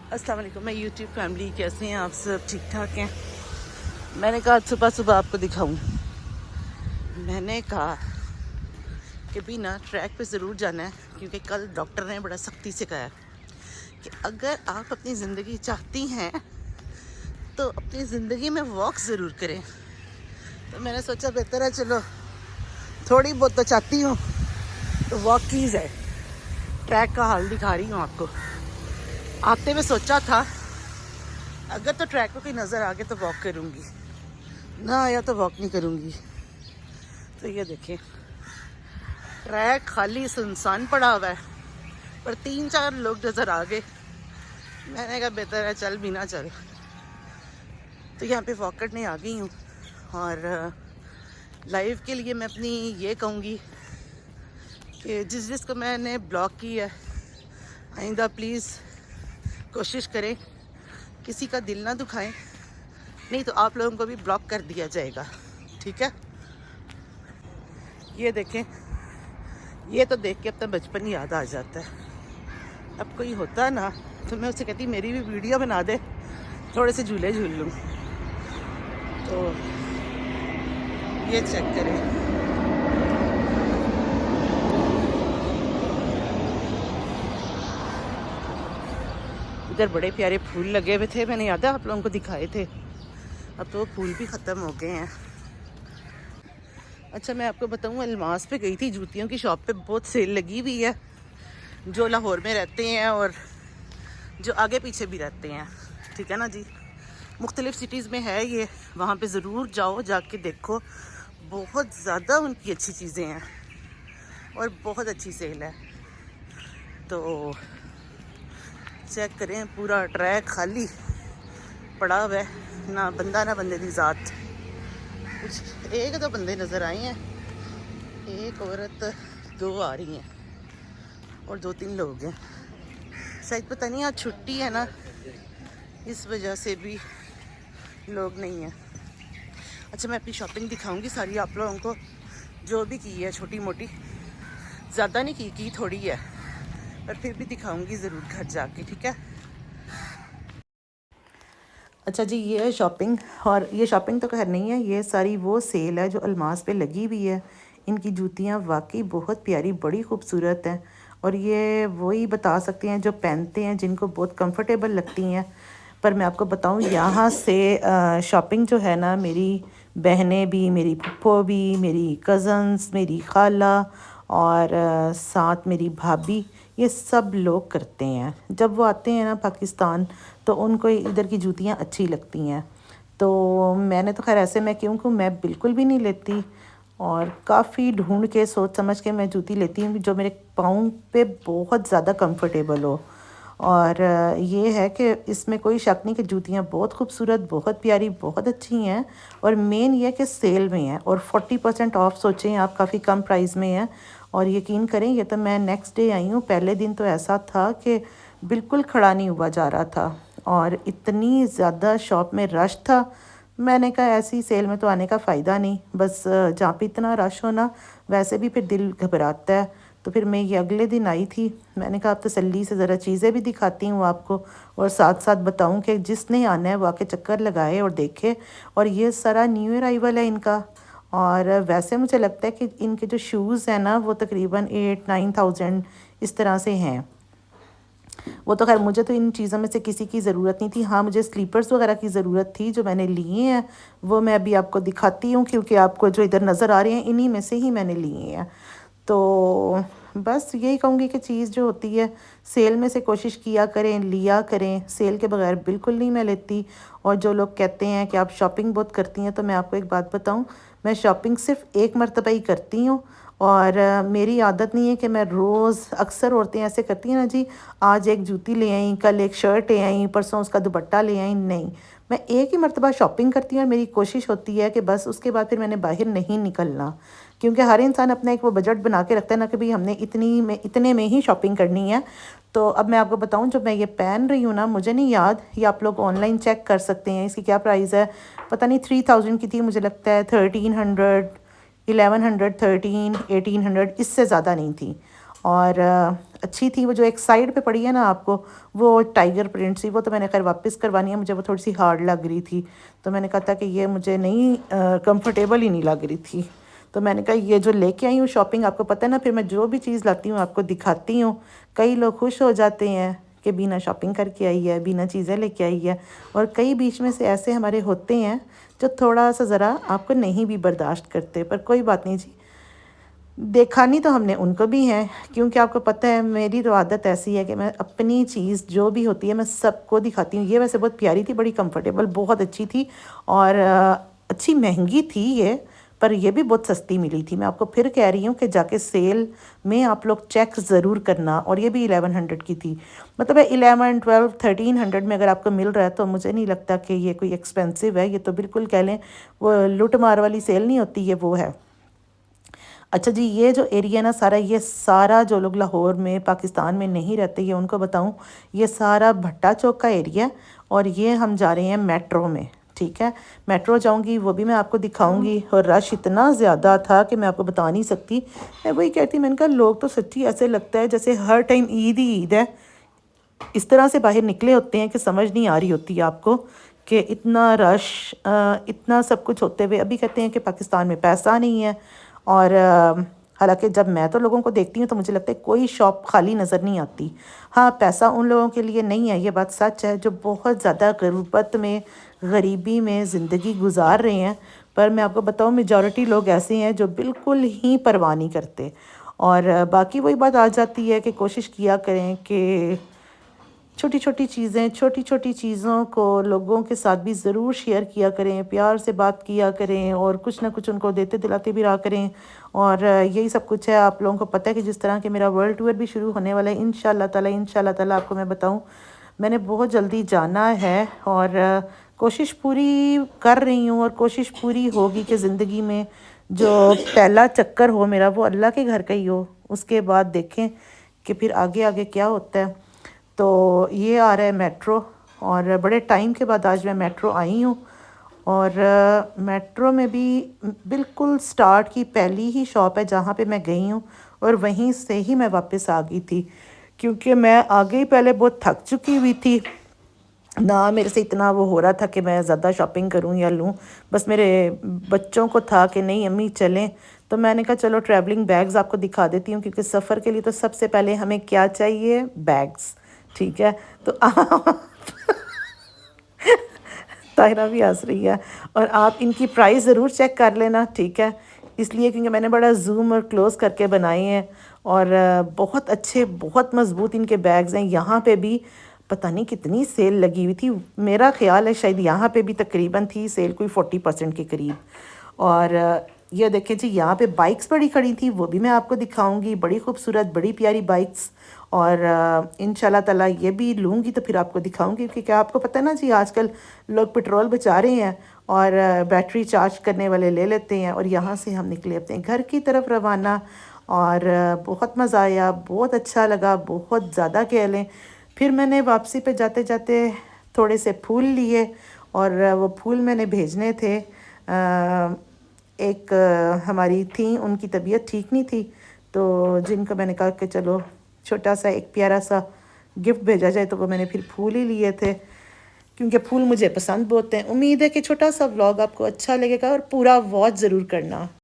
अस्सलाम वालेकुम। मैं यूट्यूब फैमिली, कैसे हैं आप सब? ठीक ठाक हैं। मैंने कहा आज सुबह सुबह आपको दिखाऊं। मैंने कहा कि भी ना ट्रैक पे ज़रूर जाना है, क्योंकि कल डॉक्टर ने बड़ा सख्ती से कहा कि अगर आप अपनी ज़िंदगी चाहती हैं तो अपनी ज़िंदगी में वॉक ज़रूर करें। तो मैंने सोचा बेहतर है, चलो थोड़ी बहुत तो चाहती हूँ तो वॉक की जाए। ट्रैक का हाल दिखा रही हूँ आपको। आते हुए सोचा था अगर तो ट्रैक पे कोई नज़र आ गया तो वॉक करूँगी, ना आया तो वॉक नहीं करूँगी। तो ये देखें, ट्रैक खाली सुनसान पड़ा हुआ है, पर 3-4 लोग नज़र आ गए। मैंने कहा बेहतर है चल भी ना चल। तो यहाँ पे वॉक करने आ गई हूँ। और लाइव के लिए मैं अपनी ये कहूँगी कि जिसको मैंने ब्लॉक की है, आइंदा प्लीज़ कोशिश करें किसी का दिल ना दुखाएं, नहीं तो आप लोगों को भी ब्लॉक कर दिया जाएगा, ठीक है। ये देखें, ये तो देख के अपना बचपन याद आ जाता है। अब कोई होता ना तो मैं उससे कहती मेरी भी वीडियो बना दे, थोड़े से झूले झूल लूँ। तो ये चेक करें, इधर बड़े प्यारे फूल लगे हुए थे, मैंने याद है आप लोगों को दिखाए थे। अब तो वो फूल भी ख़त्म हो गए हैं। अच्छा, मैं आपको बताऊँ, अलमास पे गई थी, जूतियों की शॉप पे बहुत सेल लगी हुई है। जो लाहौर में रहते हैं और जो आगे पीछे भी रहते हैं, ठीक है ना जी, मुख्तलिफ़ सिटीज़ में है ये, वहाँ पे ज़रूर जाओ, जाके देखो। बहुत ज़्यादा उनकी अच्छी चीज़ें हैं और बहुत अच्छी सेल है। तो चेक करें, पूरा ट्रैक खाली पड़ा हुआ है, ना बंदा ना बंदे की ज़ात। कुछ एक दो बंदे नज़र आए हैं, एक औरत, 2 आ रही हैं और 2-3 लोग हैं। शायद पता नहीं आज छुट्टी है ना, इस वजह से भी लोग नहीं हैं। अच्छा, मैं अपनी शॉपिंग दिखाऊंगी सारी आप लोगों को, जो भी की है छोटी मोटी, ज़्यादा नहीं की थोड़ी है, पर फिर भी दिखाऊंगी ज़रूर घर जाके, ठीक है। अच्छा जी, ये है शॉपिंग। और ये शॉपिंग तो खैर नहीं है, ये सारी वो सेल है जो अलमास पे लगी हुई है। इनकी जूतियाँ वाकई बहुत प्यारी, बड़ी खूबसूरत हैं, और ये वही बता सकते हैं जो पहनते हैं, जिनको बहुत कंफर्टेबल लगती हैं। पर मैं आपको बताऊं, यहाँ से शॉपिंग जो है ना, मेरी बहनें भी, मेरी फूफो भी, मेरी कज़न्स, मेरी खाला और साथ मेरी भाभी, ये सब लोग करते हैं। जब वो आते हैं ना पाकिस्तान, तो उनको इधर की जूतियाँ अच्छी लगती हैं। तो मैंने तो खैर ऐसे, मैं क्योंकि मैं बिल्कुल भी नहीं लेती, और काफ़ी ढूंढ के सोच समझ के मैं जूती लेती हूँ जो मेरे पाँव पे बहुत ज़्यादा कंफर्टेबल हो। और ये है कि इसमें कोई शक नहीं कि जूतियाँ बहुत खूबसूरत, बहुत प्यारी, बहुत अच्छी हैं। और मेन ये कि सेल में है और 40% ऑफ, सोचें आप, काफ़ी कम प्राइस में है। और यकीन करें, ये तो मैं नेक्स्ट डे आई हूँ, पहले दिन तो ऐसा था कि बिल्कुल खड़ा नहीं हुआ जा रहा था, और इतनी ज़्यादा शॉप में रश था। मैंने कहा ऐसी सेल में तो आने का फ़ायदा नहीं, बस जहाँ पे इतना रश हो ना, वैसे भी फिर दिल घबराता है। तो फिर मैं ये अगले दिन आई थी, मैंने कहा अब तसल्ली से ज़रा चीज़ें भी दिखाती हूँ आपको, और साथ साथ बताऊँ कि जिसने आना है वो आके चक्कर लगाए और देखे। और ये सारा न्यू अराइवल है इनका। और वैसे मुझे लगता है कि इनके जो शूज़ हैं ना, वो तकरीबन 8-9 थाउजेंड इस तरह से हैं। वो तो खैर मुझे तो इन चीज़ों में से किसी की ज़रूरत नहीं थी। हाँ, मुझे स्लीपर्स वगैरह की ज़रूरत थी, जो मैंने लिए हैं वो मैं अभी आपको दिखाती हूँ, क्योंकि आपको जो इधर नज़र आ रहे हैं इन्हीं में से ही मैंने लिए हैं। तो बस यही कहूँगी कि चीज़ जो होती है, सेल में से कोशिश किया करें, लिया करें, सेल के बगैर बिल्कुल नहीं मैं लेती। और जो लोग कहते हैं कि आप शॉपिंग बहुत करती हैं, तो मैं आपको एक बात बताऊं, मैं शॉपिंग सिर्फ एक मरतबा ही करती हूँ। और मेरी आदत नहीं है कि मैं रोज़, अक्सर औरतें ऐसे करती हैं ना जी, आज एक जूती ले आई, कल एक शर्ट ले आई, परसों उसका दुपट्टा ले आई। नहीं, मैं एक ही मरतबा शॉपिंग करती हूँ, और मेरी कोशिश होती है कि बस उसके बाद फिर मैंने बाहर नहीं निकलना। क्योंकि हर इंसान अपना एक वो बजट बना के रखता है ना, कि भाई हमने इतने में ही शॉपिंग करनी है। तो अब मैं आपको बताऊं, जो मैं ये पहन रही हूँ ना, मुझे नहीं याद, ये आप लोग ऑनलाइन चेक कर सकते हैं इसकी क्या प्राइस है। पता नहीं 3000 की थी, मुझे लगता है 1300, 1100, 13, 1800, इससे ज़्यादा नहीं थी। और अच्छी थी। वो जो एक साइड पे पड़ी है ना आपको, वो टाइगर प्रिंट सी, वो तो मैंने खैर वापस करवानी है, मुझे वो थोड़ी सी हार्ड लग रही थी। तो मैंने कहा था कि ये मुझे नहीं कंफर्टेबल ही नहीं लग रही थी। तो मैंने कहा ये जो लेके आई हूँ शॉपिंग, आपको पता है ना, फिर मैं जो भी चीज़ लाती हूँ आपको दिखाती हूँ। कई लोग खुश हो जाते हैं कि बीना शॉपिंग करके आई है, बीना चीज़ें लेके आई है, और कई बीच में से ऐसे हमारे होते हैं जो थोड़ा सा ज़रा आपको नहीं भी बर्दाश्त करते। पर कोई बात नहीं जी, दिखानी तो हमने उनको भी है, क्योंकि आपको पता है मेरी तो आदत ऐसी है कि मैं अपनी चीज़ जो भी होती है मैं सबको दिखाती हूँ। ये वैसे बहुत प्यारी थी, बड़ी कंफर्टेबल, बहुत अच्छी थी, और अच्छी महंगी थी ये, पर ये भी बहुत सस्ती मिली थी। मैं आपको फिर कह रही हूँ कि जाके सेल में आप लोग चेक ज़रूर करना। और ये भी 1100 की थी, मतलब 11, 12, 1300 में अगर आपको मिल रहा है तो मुझे नहीं लगता कि ये कोई एक्सपेंसिव है। ये तो बिल्कुल कह लें वो लूट मार वाली सेल नहीं होती, ये वो है। अच्छा जी, ये जो एरिया ना सारा, ये सारा जो लोग लाहौर में पाकिस्तान में नहीं रहते, ये उनको बताऊं, ये सारा भट्टा चौक का एरिया। और ये हम जा रहे हैं मेट्रो में, ठीक है। मेट्रो जाऊंगी, वो भी मैं आपको दिखाऊंगी। और रश इतना ज़्यादा था कि मैं आपको बता नहीं सकती। मैं वही कहती, मैंने कहा लोग तो सच्ची ऐसे लगता है जैसे हर टाइम ईद ही ईद है, इस तरह से बाहर निकले होते हैं कि समझ नहीं आ रही होती है आपको कि इतना रश, इतना सब कुछ होते हुए अभी कहते हैं कि पाकिस्तान में पैसा नहीं है। और हालांकि जब मैं तो लोगों को देखती हूँ तो मुझे लगता है कोई शॉप खाली नज़र नहीं आती। हाँ, पैसा उन लोगों के लिए नहीं है, ये बात सच है, जो बहुत ज़्यादा गुर्बत में, गरीबी में ज़िंदगी गुजार रहे हैं। पर मैं आपको बताऊँ, मेजॉरिटी लोग ऐसे हैं जो बिल्कुल ही परवाह नहीं करते। और बाकी वही बात आ जाती है कि कोशिश किया करें कि छोटी छोटी चीज़ों को लोगों के साथ भी ज़रूर शेयर किया करें, प्यार से बात किया करें, और कुछ ना कुछ उनको देते दिलाते भी रहा करें। और यही सब कुछ है। आप लोगों को पता है कि जिस तरह के मेरा वर्ल्ड टूर भी शुरू होने वाला है इंशाल्लाह ताला आपको मैं बताऊं, मैंने बहुत जल्दी जाना है। और कोशिश पूरी कर रही हूँ, और कोशिश पूरी होगी कि ज़िंदगी में जो पहला चक्कर हो मेरा वो अल्लाह के घर का ही हो। उसके बाद देखें कि फिर आगे आगे क्या होता है। तो ये आ रहा है मेट्रो, और बड़े टाइम के बाद आज मैं मेट्रो आई हूँ। और मेट्रो में भी बिल्कुल स्टार्ट की पहली ही शॉप है जहाँ पे मैं गई हूँ, और वहीं से ही मैं वापस आ गई थी, क्योंकि मैं आगे ही पहले बहुत थक चुकी हुई थी ना। मेरे से इतना वो हो रहा था कि मैं ज़्यादा शॉपिंग करूं या लूं। बस मेरे बच्चों को था कि नहीं अम्मी चलें, तो मैंने कहा चलो ट्रैवलिंग बैग्स आपको दिखा देती हूँ, क्योंकि सफ़र के लिए तो सबसे पहले हमें क्या चाहिए, बैग्स, ठीक है। तो ताहिरा भी हंस रही है। और आप इनकी प्राइस ज़रूर चेक कर लेना, ठीक है, इसलिए क्योंकि मैंने बड़ा जूम और क्लोज़ करके बनाए हैं। और बहुत अच्छे, बहुत मज़बूत इनके बैग्स हैं। यहाँ पे भी पता नहीं कितनी सेल लगी हुई थी, मेरा ख्याल है शायद यहाँ पे भी तकरीबन थी सेल कोई 40% के करीब। और ये देखें जी, यहाँ पे बाइक्स बड़ी खड़ी थी, वो भी मैं आपको दिखाऊंगी, बड़ी खूबसूरत बड़ी प्यारी बाइक्स। और इंशाल्लाह ताला ये भी लूँगी तो फिर आपको दिखाऊंगी, क्योंकि आपको पता है ना जी, आजकल लोग पेट्रोल बचा रहे हैं और बैटरी चार्ज करने वाले ले लेते हैं। और यहाँ से हम निकले अपने घर की तरफ रवाना। और बहुत मज़ा आया, बहुत अच्छा लगा, बहुत ज़्यादा कह लें। फिर मैंने वापसी पे जाते जाते थोड़े से फूल लिए, और वो फूल मैंने भेजने थे। एक हमारी थी, उनकी तबीयत ठीक नहीं थी, तो जिनको मैंने कहा कि चलो छोटा सा एक प्यारा सा गिफ्ट भेजा जाए, तो वो मैंने फिर फूल ही लिए थे, क्योंकि फूल मुझे पसंद बहुत हैं। उम्मीद है कि छोटा सा व्लॉग आपको अच्छा लगेगा, और पूरा वॉच ज़रूर करना।